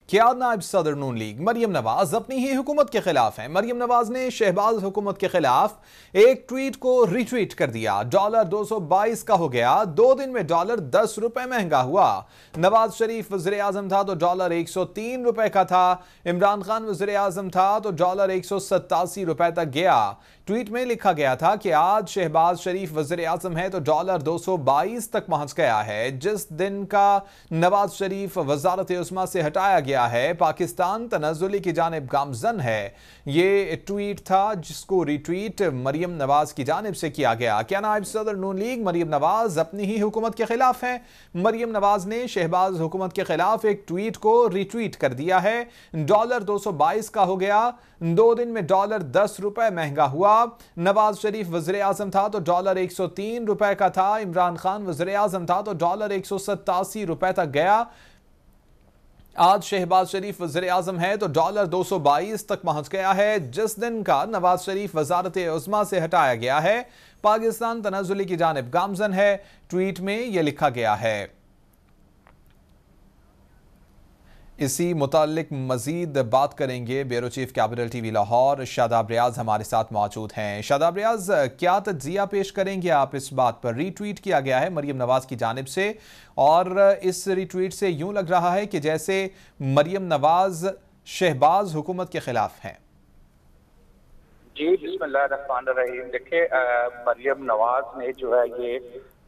क्या नायब सदर नून लीग मरियम नवाज अपनी ही हुकूमत के खिलाफ हैं। मरियम नवाज ने शहबाज हुकूमत के खिलाफ एक ट्वीट को रिट्वीट कर दिया। डॉलर 222 का हो गया, 2 दिन में डॉलर 10 रुपए महंगा हुआ। नवाज शरीफ वज़ीर आज़म था तो डॉलर 103 रुपए का था। इमरान खान वज़ीर आज़म था तो डॉलर 187 रुपए तक गया। ट्वीट में लिखा गया था कि आज शहबाज शरीफ वज़ीर आज़म है तो डॉलर 222 तक पहुंच गया है। जिस दिन का नवाज शरीफ वजारत उस्मा से हटाया गया है, पाकिस्तान तनज़्ज़ुली की जानिब गामजन है। ये ट्वीट था जिसको रिट्वीट मरियम नवाज की जानिब से किया गया। क्या नायब सदर नून लीग मरियम नवाज अपनी ही हुकूमत के खिलाफ हैं? मरियम नवाज ने शहबाज हुकूमत के खिलाफ एक ट्वीट को रिट्वीट कर दिया है। डॉलर 222 का हो गया, 2 दिन में डॉलर 10 रुपए महंगा हुआ। नवाज शरीफ वज़ीर आज़म था तो डॉलर 103 रुपए का था। इमरान खान वज़ीर आज़म था तो डॉलर 187 रुपए तक गया। आज शहबाज शरीफ वज़ीर आज़म है तो डॉलर 222 तक पहुंच गया है। जिस दिन का नवाज शरीफ वजारत उस्मा से हटाया गया है, पाकिस्तान तनज़्ज़ुली की जानिब गामजन है। ट्वीट में यह लिखा गया है। इसी मुतालिक मजीद बात करेंगे। Bureau chief capital TV Lahore Shadab Riaz हमारे साथ मौजूद हैं। शादाब रियाज, क्या तज्जिया पेश करेंगे आप इस बात पर? रीट्वीट किया गया है मरियम नवाज की जानिब से और इस रीट्वीट से यूं लग रहा है कि जैसे मरियम नवाज शहबाज हुकूमत के खिलाफ हैं। जी बिस्मिल्लाहिर्रहमानिर्रहीम। देखिए, मरियम नवाज ने जो है ये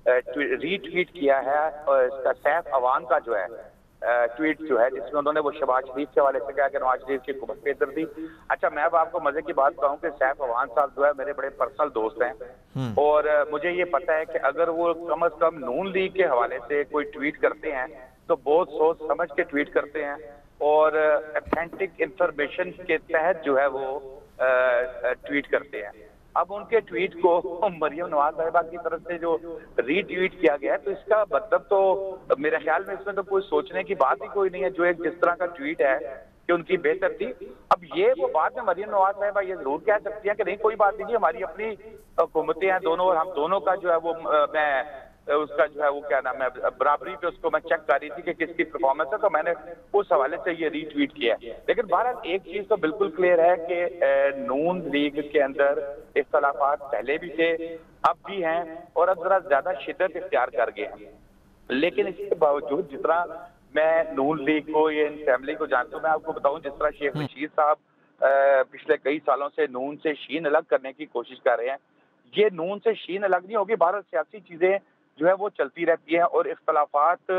रीट्वीट किया है और इसका सैफ अवान का जो है ट्वीट जो है, जिसमें उन्होंने वो शहबाज शरीफ के हवाले से कहा कि नवाज शरीफ की हुकूमत बेहतर थी। अच्छा, मैं अब आपको मजे की बात कहूँ कि सैफ अवान साहब जो है मेरे बड़े पर्सनल दोस्त हैं और मुझे ये पता है कि अगर वो कम अज कम नून लीग के हवाले से कोई ट्वीट करते हैं तो बहुत सोच समझ के ट्वीट करते हैं और ऑथेंटिक इंफॉर्मेशन के तहत जो है वो ट्वीट करते हैं। अब उनके ट्वीट को मरियम नवाज साहिबा की तरफ से जो रीट्वीट किया गया है, तो इसका मतलब तो मेरे ख्याल में इसमें तो कोई सोचने की बात ही कोई नहीं है। जो एक जिस तरह का ट्वीट है कि उनकी बेहतर थी, अब ये वो बात में मरियम नवाज साहिबा ये जरूर कह सकती है कि नहीं कोई बात नहीं, हमारी अपनी हुकूमतें हैं दोनों और हम दोनों का जो है वो मैं उसका जो है वो क्या नाम है बराबरी पे उसको मैं चेक कर रही थी कि किसकी परफॉर्मेंस है, तो मैंने उस हवाले से ये रीट्वीट किया है। लेकिन बहरहाल एक चीज तो बिल्कुल क्लियर है कि नून लीग के अंदर इख्तलाफात पहले भी थे, अब भी हैं और अब जरा ज्यादा शिद्दत इख्तियार कर गए हैं। लेकिन इसके बावजूद जिस तरह मैं नून लीग को ये फैमिली को जानता हूँ, मैं आपको बताऊं जिस तरह शेख रशीद साहब पिछले कई सालों से नून से शीन अलग करने की कोशिश कर रहे हैं, ये नून से शीन अलग नहीं होगी। भारत सियासी चीजें जो है वो चलती रहती है और इख्तलाफात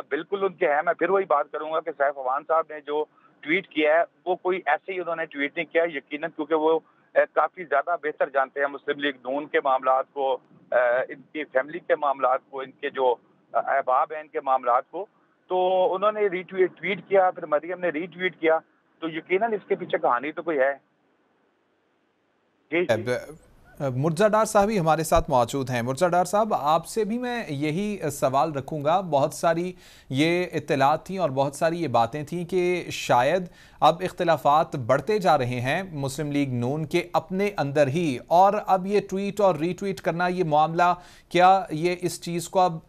बिल्कुल उनके हैं। मैं फिर वही बात करूंगा कि सैफ अवान साहब ने जो ट्वीट किया है वो कोई ऐसे ही उन्होंने ट्वीट नहीं किया, यकीनन क्योंकि वो काफी ज्यादा बेहतर जानते हैं मुस्लिम लीग नून के मामलात को, इनकी फैमिली के मामलात को, इनके जो अहबाब हैं इनके मामलात को। तो उन्होंने ट्वीट किया, फिर मरियम ने रीट्वीट किया, तो यकीनन इसके पीछे कहानी तो कोई है। जी जी। मुर्जा डार साहब ही हमारे साथ मौजूद हैं। मुर्जा डार साहब, आपसे भी मैं यही सवाल रखूंगा। बहुत सारी ये इत्तलात थी और बहुत सारी ये बातें थी कि शायद अब इख्तलाफात बढ़ते जा रहे हैं मुस्लिम लीग नून के अपने अंदर ही, और अब ये ट्वीट और रीट्वीट करना, ये मामला क्या ये इस चीज़ को अब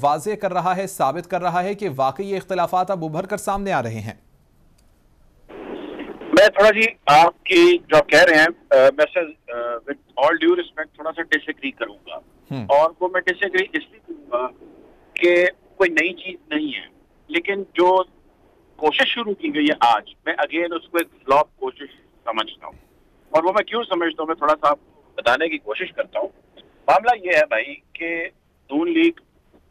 वाज़े कर रहा है, साबित कर रहा है कि वाकई ये इख्तलाफात अब उभर कर सामने आ रहे हैं? मैं थोड़ा जी आपकी जो कह रहे हैं मैं विद ऑल ड्यू रिस्पेक्ट थोड़ा सा डिसएग्री करूंगा। और वो मैं डिसएग्री इसलिए करूंगा कि कोई नई चीज नहीं है, लेकिन जो कोशिश शुरू की गई है आज, मैं अगेन उसको एक फ्लॉप कोशिश समझता हूँ। और वो मैं क्यों समझता हूँ, मैं थोड़ा सा आपको बताने की कोशिश करता हूँ। मामला ये है भाई कि नून लीग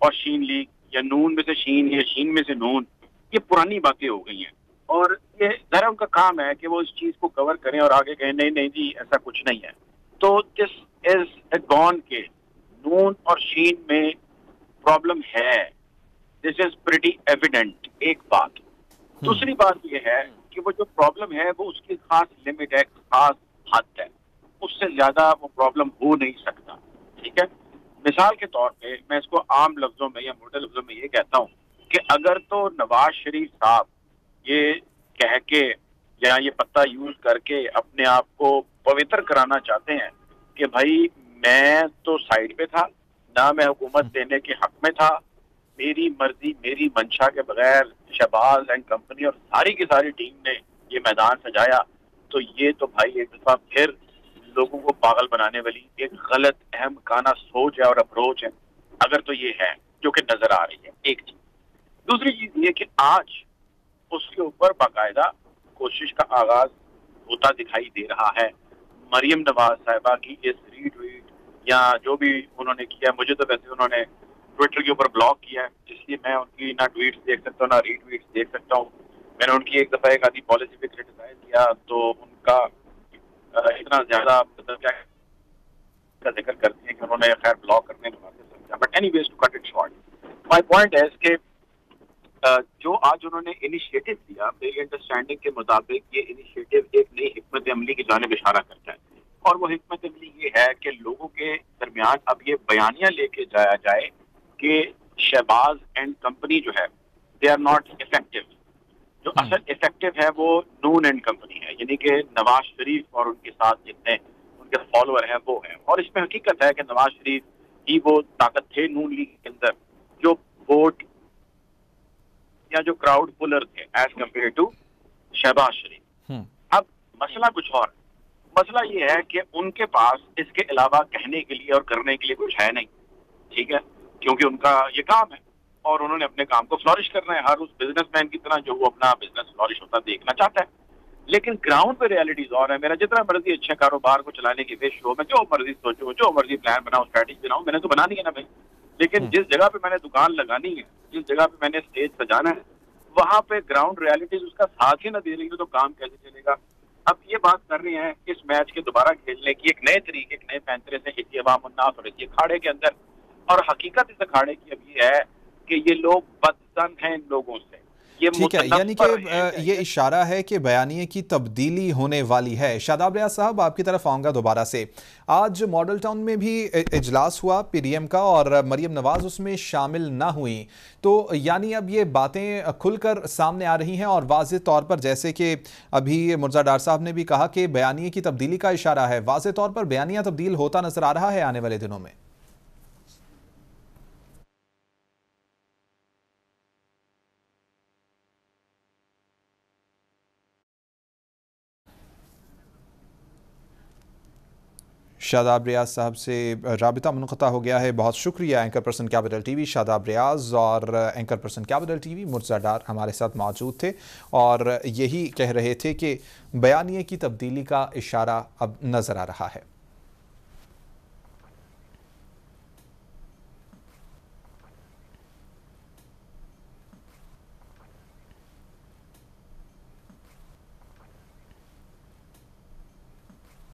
और शीन लीग, या नून में से शीन या शीन में से नून, ये पुरानी बातें हो गई हैं और ये जरा उनका काम है कि वो इस चीज को कवर करें और आगे कहें नहीं नहीं जी ऐसा कुछ नहीं है। तो दिस इज ए गॉन के नून और शीन में प्रॉब्लम है, दिस इज प्रिटी एविडेंट। एक बात। दूसरी बात ये है कि वो जो प्रॉब्लम है वो उसकी खास लिमिट है, खास हद है, उससे ज्यादा वो प्रॉब्लम हो नहीं सकता। ठीक है, मिसाल के तौर पे मैं इसको आम लफ्जों में या मोटे लफ्जों में ये कहता हूँ कि अगर तो नवाज शरीफ साहब ये कह के या ये पत्ता यूज करके अपने आप को पवित्र कराना चाहते हैं कि भाई मैं तो साइड पे था, ना मैं हुकूमत देने के हक में था, मेरी मर्जी मेरी मंशा के बगैर शहबाज एंड कंपनी और सारी की सारी टीम ने ये मैदान सजाया, तो ये तो भाई एक दफा फिर लोगों को पागल बनाने वाली एक गलत अहम काना सोच है और अप्रोच है, अगर तो ये है जो कि नजर आ रही है। एक चीज। दूसरी चीज ये कि आज उसके ऊपर बाकायदा कोशिश का आगाज होता दिखाई दे रहा है। मरियम नवाज साहिबा की इस रीट्वीट या जो भी उन्होंने किया, मुझे तो वैसे उन्होंने ट्विटर के ऊपर ब्लॉक किया है, इसलिए मैं उनकी ना ट्वीट्स देख सकता हूँ ना रीट्वीट्स देख सकता हूँ। मैंने उनकी एक दफा एक आधी पॉलिसी पे क्रिटिसाइज किया तो उनका इतना ज्यादा मतलब क्या का जिक्र करती है कि उन्होंने खैर ब्लॉक करने के बाद समझा। But anyways to cut it short, my point है कि जो आज उन्होंने इनिशिएटिव दिया, मेरी अंडरस्टैंडिंग के मुताबिक ये इनिशिएटिव एक नई हिकमत अमली की जानिब इशारा करता है, और वो हिकमत अमली ये है कि लोगों के दरमियान अब ये बयानियां लेके जाया जाए कि शहबाज एंड कंपनी जो है दे आर नॉट इफेक्टिव। जो असल इफेक्टिव है वो नून एंड कंपनी है, यानी कि नवाज शरीफ और उनके साथ जितने उनके फॉलोअर हैं वो हैं। और इसमें हकीकत है कि नवाज शरीफ ही वो ताकत थे नून लीग के अंदर जो वोट या जो क्राउड पुलर थे एज कम्पेयर टू शहबाज शरीफ। अब मसला कुछ और, मसला ये है कि उनके पास इसके अलावा कहने के लिए और करने के लिए कुछ है नहीं, ठीक है, क्योंकि उनका ये काम है और उन्होंने अपने काम को फ्लॉरिश करना है, हर उस बिजनेसमैन की तरह जो वो अपना बिजनेस फ्लॉरिश होता देखना चाहता है। लेकिन ग्राउंड पे रियलिटीज और है। मेरा जितना मर्जी अच्छे कारोबार को चलाने की विश हो, मैं जो मर्जी सोचूं, जो मर्जी प्लान बनाऊं, स्ट्रैटेजी बनाऊं, मैंने तो बनानी है ना भाई। लेकिन जिस जगह पे मैंने दुकान लगानी है, जिस जगह पे मैंने स्टेज सजाना है, वहां पे ग्राउंड रियलिटीज उसका साथ ही ना दे रही है तो काम कैसे चलेगा। अब ये बात कर रहे हैं इस मैच के दोबारा खेलने की एक नए तरीके, एक नए पैंतरे से, इसी अवाम उन्नास और इसी अखाड़े के अंदर। और हकीकत इस अखाड़े की अब ये है कि ये लोग बदसन हैं इन लोगों से। ये ठीक है, यानी कि ये इशारा है कि बयानिए की तब्दीली होने वाली है। शादाब रियाज साहब, आपकी तरफ आऊँगा दोबारा से। आज मॉडल टाउन में भी इजलास हुआ पीडीएम का और मरियम नवाज उसमें शामिल ना हुई, तो यानी अब ये बातें खुलकर सामने आ रही हैं और वाज़ेह तौर पर, जैसे कि अभी मुर्जा डार साहब ने भी कहा कि बयानिए की तब्दीली का इशारा है, वाज़ेह तौर पर बयानिया तब्दील होता नजर आ रहा है आने वाले दिनों में। शादाब रियाज साहब से राबिता मुनक़ता हो गया है। बहुत शुक्रिया। Anchor person capital TV Shadab Riaz और एंकर पर्सन कैपिटल टीवी मुर्जा डार हमारे साथ मौजूद थे और यही कह रहे थे कि बयानिए की तब्दीली का इशारा अब नज़र आ रहा है।